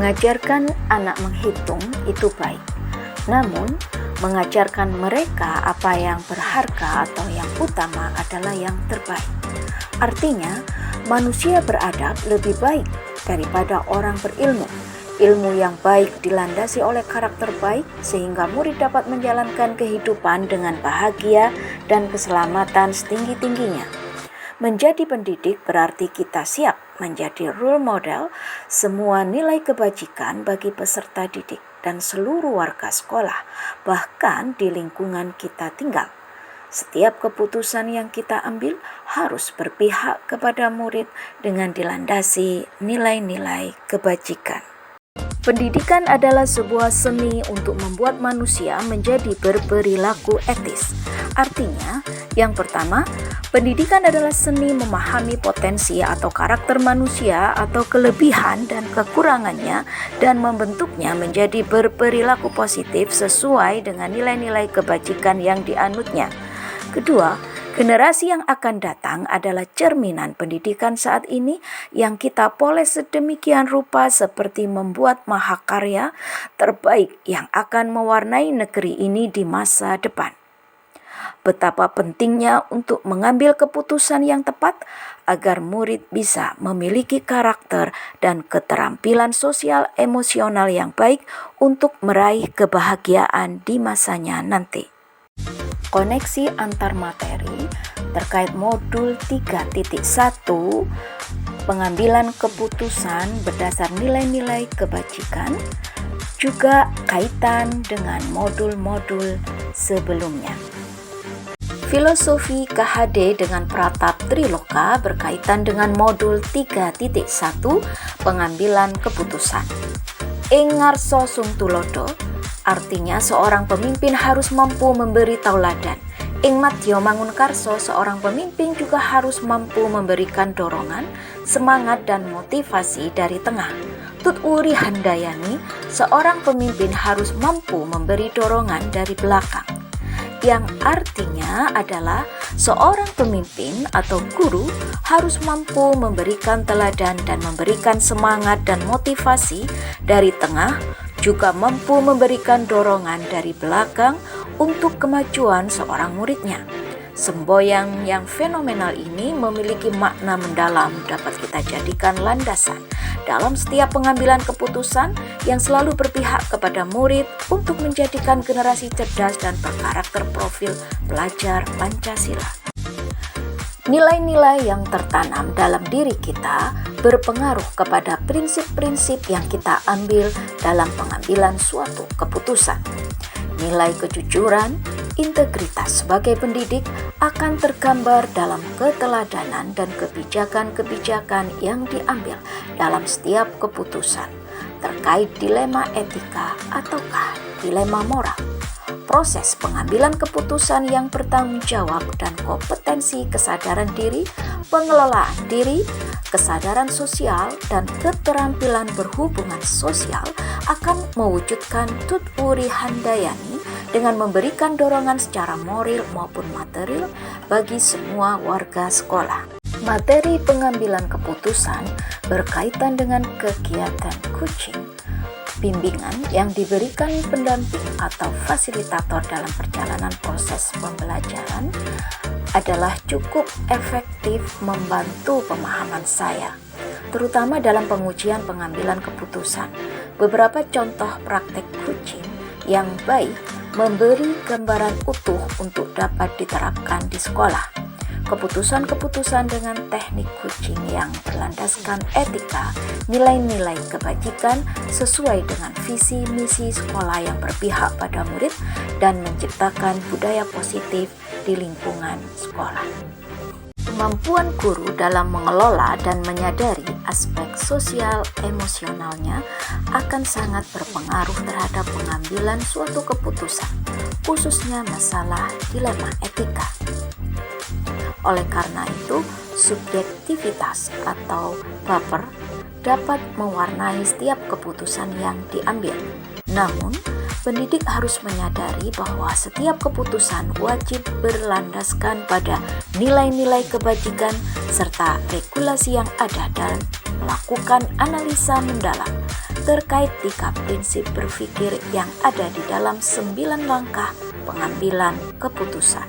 Mengajarkan anak menghitung itu baik, namun mengajarkan mereka apa yang berharga atau yang utama adalah yang terbaik. Artinya, manusia beradab lebih baik daripada orang berilmu. Ilmu yang baik dilandasi oleh karakter baik sehingga murid dapat menjalankan kehidupan dengan bahagia dan keselamatan setinggi-tingginya. Menjadi pendidik berarti kita siap menjadi role model semua nilai kebajikan bagi peserta didik dan seluruh warga sekolah, bahkan di lingkungan kita tinggal. Setiap keputusan yang kita ambil harus berpihak kepada murid dengan dilandasi nilai-nilai kebajikan. Pendidikan adalah sebuah seni untuk membuat manusia menjadi berperilaku etis. Artinya, yang pertama, pendidikan adalah seni memahami potensi atau karakter manusia atau kelebihan dan kekurangannya dan membentuknya menjadi berperilaku positif sesuai dengan nilai-nilai kebajikan yang dianutnya. Kedua, generasi yang akan datang adalah cerminan pendidikan saat ini yang kita poles sedemikian rupa seperti membuat mahakarya terbaik yang akan mewarnai negeri ini di masa depan. Betapa pentingnya untuk mengambil keputusan yang tepat agar murid bisa memiliki karakter dan keterampilan sosial emosional yang baik untuk meraih kebahagiaan di masanya nanti. Koneksi antar materi terkait modul 3.1 pengambilan keputusan berdasar nilai-nilai kebajikan juga kaitan dengan modul-modul sebelumnya. Filosofi KHD dengan Pratap Triloka berkaitan dengan modul 3.1 pengambilan keputusan. Ing ngarsa sung tulodo, artinya seorang pemimpin harus mampu memberi tauladan. Ing madya mangun karso, seorang pemimpin juga harus mampu memberikan dorongan, semangat dan motivasi dari tengah. Tut uri handayani, seorang pemimpin harus mampu memberi dorongan dari belakang. Yang artinya adalah seorang pemimpin atau guru harus mampu memberikan teladan dan memberikan semangat dan motivasi dari tengah, juga mampu memberikan dorongan dari belakang untuk kemajuan seorang muridnya. Semboyan yang fenomenal ini memiliki makna mendalam dapat kita jadikan landasan dalam setiap pengambilan keputusan yang selalu berpihak kepada murid untuk menjadikan generasi cerdas dan berkarakter profil pelajar Pancasila. Nilai-nilai yang tertanam dalam diri kita berpengaruh kepada prinsip-prinsip yang kita ambil dalam pengambilan suatu keputusan. Nilai kejujuran, integritas sebagai pendidik akan tergambar dalam keteladanan dan kebijakan-kebijakan yang diambil dalam setiap keputusan terkait dilema etika ataukah dilema moral. Proses pengambilan keputusan yang bertanggung jawab dan kompetensi kesadaran diri, pengelolaan diri, kesadaran sosial, dan keterampilan berhubungan sosial akan mewujudkan Tut Uri Handayani dengan memberikan dorongan secara moral maupun material bagi semua warga sekolah. Materi pengambilan keputusan berkaitan dengan kegiatan coaching, bimbingan yang diberikan pendamping atau fasilitator dalam perjalanan proses pembelajaran adalah cukup efektif membantu pemahaman saya, terutama dalam pengujian pengambilan keputusan. Beberapa contoh praktek coaching yang baik memberi gambaran utuh untuk dapat diterapkan di sekolah. Keputusan-keputusan dengan teknik coaching yang berlandaskan etika, nilai-nilai kebajikan sesuai dengan visi misi sekolah yang berpihak pada murid dan menciptakan budaya positif di lingkungan sekolah. Kemampuan guru dalam mengelola dan menyadari aspek sosial emosionalnya akan sangat berpengaruh terhadap pengambilan suatu keputusan, khususnya masalah dilema etika. Oleh karena itu, subjektivitas atau baper dapat mewarnai setiap keputusan yang diambil. Namun, pendidik harus menyadari bahwa setiap keputusan wajib berlandaskan pada nilai-nilai kebajikan serta regulasi yang ada dan melakukan analisa mendalam terkait 3 prinsip berpikir yang ada di dalam 9 langkah pengambilan keputusan.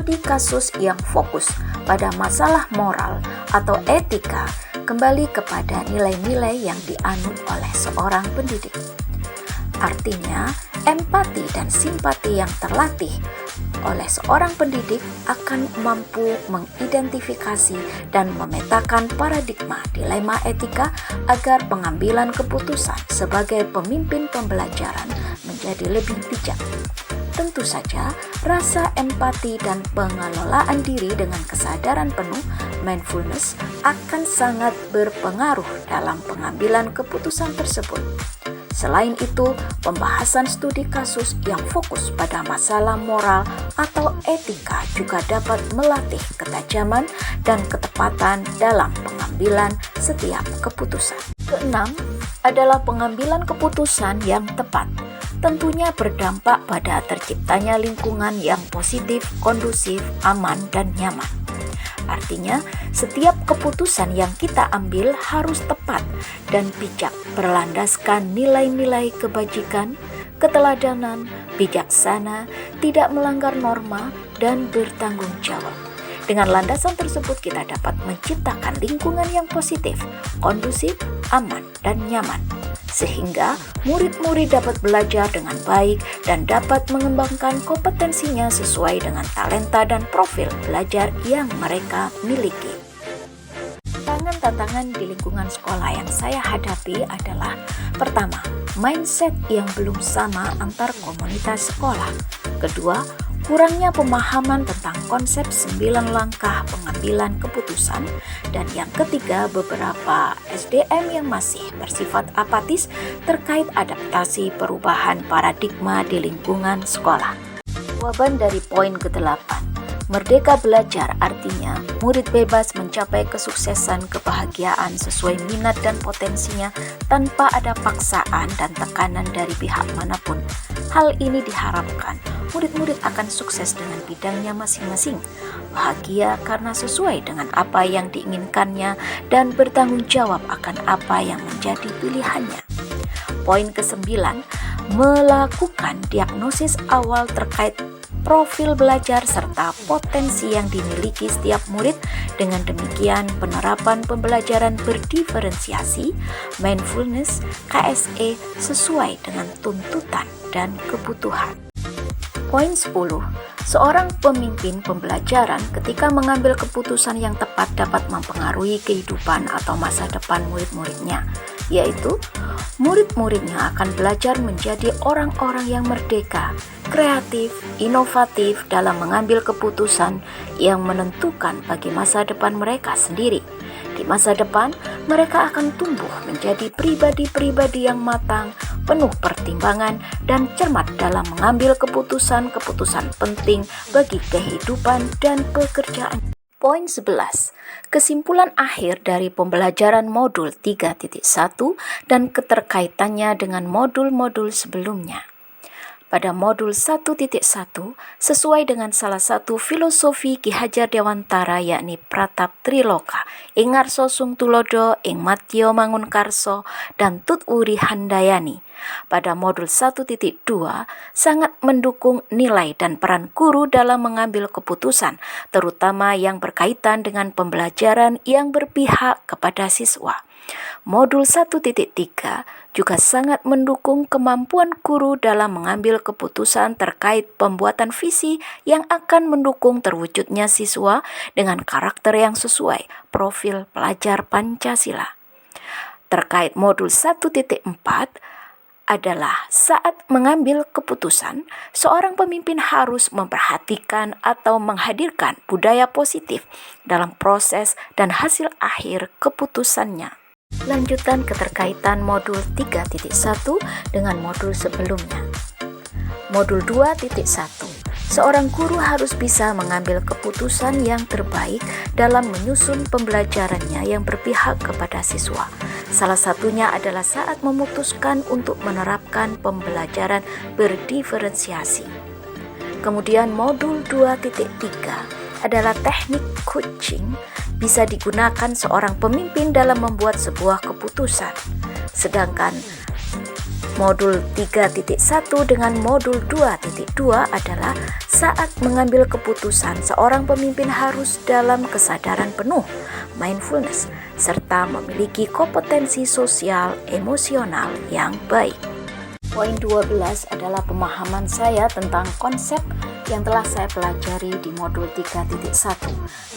Di kasus yang fokus pada masalah moral atau etika kembali kepada nilai-nilai yang dianut oleh seorang pendidik. Artinya, empati dan simpati yang terlatih oleh seorang pendidik akan mampu mengidentifikasi dan memetakan paradigma dilema etika agar pengambilan keputusan sebagai pemimpin pembelajaran menjadi lebih bijak. Tentu saja, rasa empati dan pengelolaan diri dengan kesadaran penuh mindfulness akan sangat berpengaruh dalam pengambilan keputusan tersebut. Selain itu, pembahasan studi kasus yang fokus pada masalah moral atau etika juga dapat melatih ketajaman dan ketepatan dalam pengambilan setiap keputusan. Keenam adalah pengambilan keputusan yang tepat. Tentunya berdampak pada terciptanya lingkungan yang positif, kondusif, aman, dan nyaman. Artinya, setiap keputusan yang kita ambil harus tepat dan bijak, berlandaskan nilai-nilai kebajikan, keteladanan, bijaksana, tidak melanggar norma, dan bertanggung jawab. Dengan landasan tersebut kita dapat menciptakan lingkungan yang positif, kondusif, aman, dan nyaman, sehingga murid-murid dapat belajar dengan baik dan dapat mengembangkan kompetensinya sesuai dengan talenta dan profil belajar yang mereka miliki. Tantangan di lingkungan sekolah yang saya hadapi adalah: pertama, mindset yang belum sama antar komunitas sekolah. Kedua, kurangnya pemahaman tentang konsep 9 langkah pengambilan keputusan. Dan yang ketiga, beberapa SDM yang masih bersifat apatis terkait adaptasi perubahan paradigma di lingkungan sekolah. Jawaban dari poin ke-8. Merdeka belajar artinya murid bebas mencapai kesuksesan kebahagiaan sesuai minat dan potensinya tanpa ada paksaan dan tekanan dari pihak manapun. Hal ini diharapkan murid-murid akan sukses dengan bidangnya masing-masing, bahagia karena sesuai dengan apa yang diinginkannya dan bertanggung jawab akan apa yang menjadi pilihannya. Poin ke-9, melakukan diagnosis awal terkait profil belajar serta potensi yang dimiliki setiap murid. Dengan demikian, penerapan pembelajaran berdiferensiasi, mindfulness, KSE sesuai dengan tuntutan dan kebutuhan. Poin 10. Seorang pemimpin pembelajaran ketika mengambil keputusan yang tepat dapat mempengaruhi kehidupan atau masa depan murid-muridnya, yaitu murid-muridnya akan belajar menjadi orang-orang yang merdeka, kreatif, inovatif dalam mengambil keputusan yang menentukan bagi masa depan mereka sendiri. Di masa depan, mereka akan tumbuh menjadi pribadi-pribadi yang matang, penuh pertimbangan, dan cermat dalam mengambil keputusan-keputusan penting bagi kehidupan dan pekerjaan. Poin 11. Kesimpulan akhir dari pembelajaran modul 3.1 dan keterkaitannya dengan modul-modul sebelumnya. Pada modul 1.1, sesuai dengan salah satu filosofi Ki Hajar Dewantara yakni Pratap Triloka, ing ngarsa sung tulodo, ing matya mangunkarso, dan tut uri handayani. Pada modul 1.2, sangat mendukung nilai dan peran guru dalam mengambil keputusan, terutama yang berkaitan dengan pembelajaran yang berpihak kepada siswa. Modul 1.3 juga sangat mendukung kemampuan guru dalam mengambil keputusan terkait pembuatan visi yang akan mendukung terwujudnya siswa dengan karakter yang sesuai profil pelajar Pancasila. Terkait modul 1.4 adalah saat mengambil keputusan, seorang pemimpin harus memperhatikan atau menghadirkan budaya positif dalam proses dan hasil akhir keputusannya. Lanjutan keterkaitan modul 3.1 dengan modul sebelumnya. Modul 2.1. Seorang guru harus bisa mengambil keputusan yang terbaik dalam menyusun pembelajarannya yang berpihak kepada siswa. Salah satunya adalah saat memutuskan untuk menerapkan pembelajaran berdiferensiasi. Kemudian modul 2.3 adalah teknik coaching, bisa digunakan seorang pemimpin dalam membuat sebuah keputusan. Sedangkan modul 3.1 dengan modul 2.2 adalah saat mengambil keputusan, seorang pemimpin harus dalam kesadaran penuh, mindfulness, serta memiliki kompetensi sosial emosional yang baik. Poin 12 adalah pemahaman saya tentang konsep yang telah saya pelajari di modul 3.1.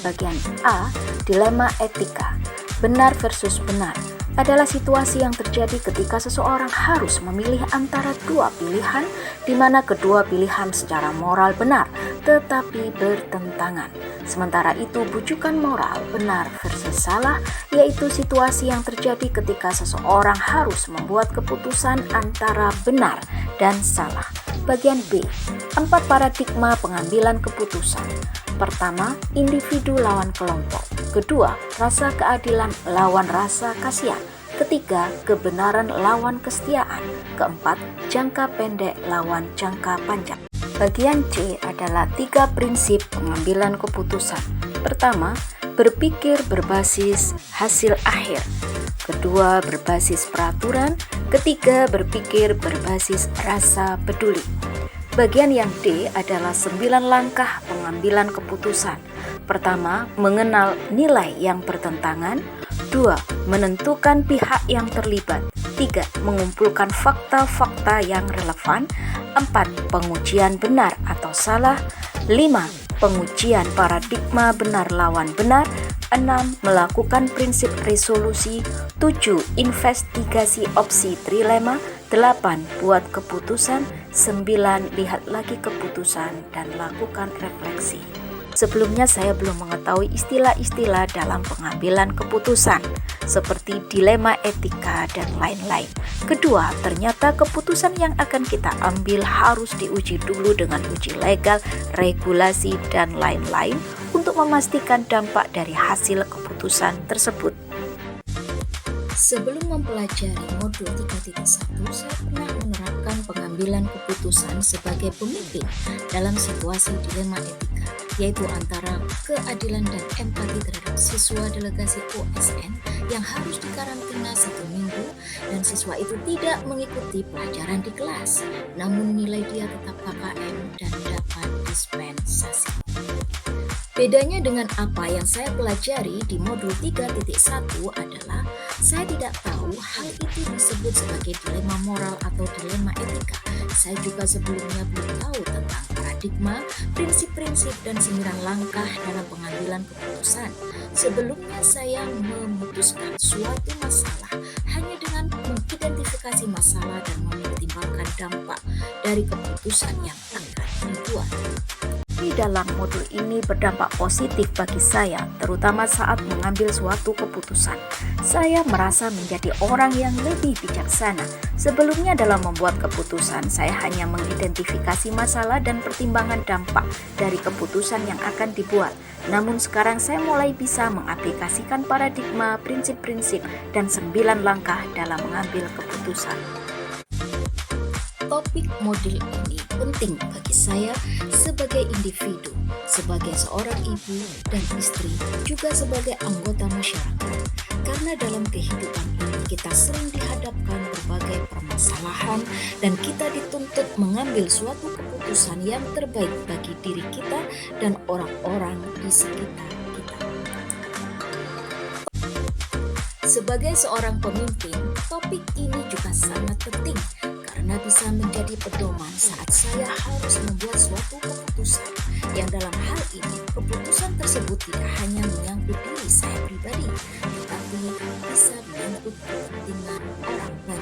Bagian A, dilema etika, benar versus benar, adalah situasi yang terjadi ketika seseorang harus memilih antara dua pilihan di mana kedua pilihan secara moral benar tetapi bertentangan. Sementara itu bujukan moral benar versus salah yaitu situasi yang terjadi ketika seseorang harus membuat keputusan antara benar dan salah. Bagian B, 4 paradigma pengambilan keputusan. Pertama, individu lawan kelompok. Kedua, rasa keadilan lawan rasa kasihan. Ketiga, kebenaran lawan kesetiaan. Keempat, jangka pendek lawan jangka panjang. Bagian C adalah 3 prinsip pengambilan keputusan. Pertama, berpikir berbasis hasil akhir. Kedua, berbasis peraturan. Ketiga, berpikir berbasis rasa peduli. Bagian yang D adalah 9 langkah pengambilan keputusan. Pertama, mengenal nilai yang bertentangan. 2. Menentukan pihak yang terlibat. 3. Mengumpulkan fakta-fakta yang relevan. 4. Pengujian benar atau salah. 5. Pengujian paradigma benar lawan benar. 6. Melakukan prinsip resolusi. 7. Investigasi opsi trilema. 8. Buat keputusan. 9. Lihat lagi keputusan dan lakukan refleksi. Sebelumnya saya belum mengetahui istilah-istilah dalam pengambilan keputusan, seperti dilema etika dan lain-lain. Kedua, ternyata keputusan yang akan kita ambil harus diuji dulu dengan uji legal, regulasi, dan lain-lain untuk memastikan dampak dari hasil keputusan tersebut. Sebelum mempelajari modul 3.1, saya pernah menerapkan pengambilan keputusan sebagai pemimpin dalam situasi dilema etika, yaitu antara keadilan dan empati terhadap siswa delegasi OSN yang harus dikarantina 1 minggu dan siswa itu tidak mengikuti pelajaran di kelas, namun nilai dia tetap KKM dan dapat dispensasi. Bedanya dengan apa yang saya pelajari di modul 3.1 adalah saya tidak tahu hal itu disebut sebagai dilema moral atau dilema etika. Saya juga sebelumnya belum tahu tentang paradigma, prinsip-prinsip, dan 9 langkah dalam pengambilan keputusan. Sebelumnya saya memutuskan suatu masalah hanya dengan mengidentifikasi masalah dan mempertimbangkan dampak dari keputusan yang akan dibuat. Di dalam modul ini berdampak positif bagi saya, terutama saat mengambil suatu keputusan. Saya merasa menjadi orang yang lebih bijaksana. Sebelumnya dalam membuat keputusan, saya hanya mengidentifikasi masalah dan pertimbangan dampak dari keputusan yang akan dibuat. Namun sekarang saya mulai bisa mengaplikasikan paradigma, prinsip-prinsip, dan 9 langkah dalam mengambil keputusan. Topik modul ini penting bagi saya sebagai individu, sebagai seorang ibu dan istri, juga sebagai anggota masyarakat. Karena dalam kehidupan ini kita sering dihadapkan berbagai permasalahan dan kita dituntut mengambil suatu keputusan yang terbaik bagi diri kita dan orang-orang di sekitar kita. Sebagai seorang pemimpin, topik ini juga sangat penting karena bisa menjadi pedoman saat saya harus membuat suatu keputusan yang dalam hal ini keputusan tersebut tidak hanya menyangkut diri saya pribadi tetapi bisa menyangkut kepentingan orang lain.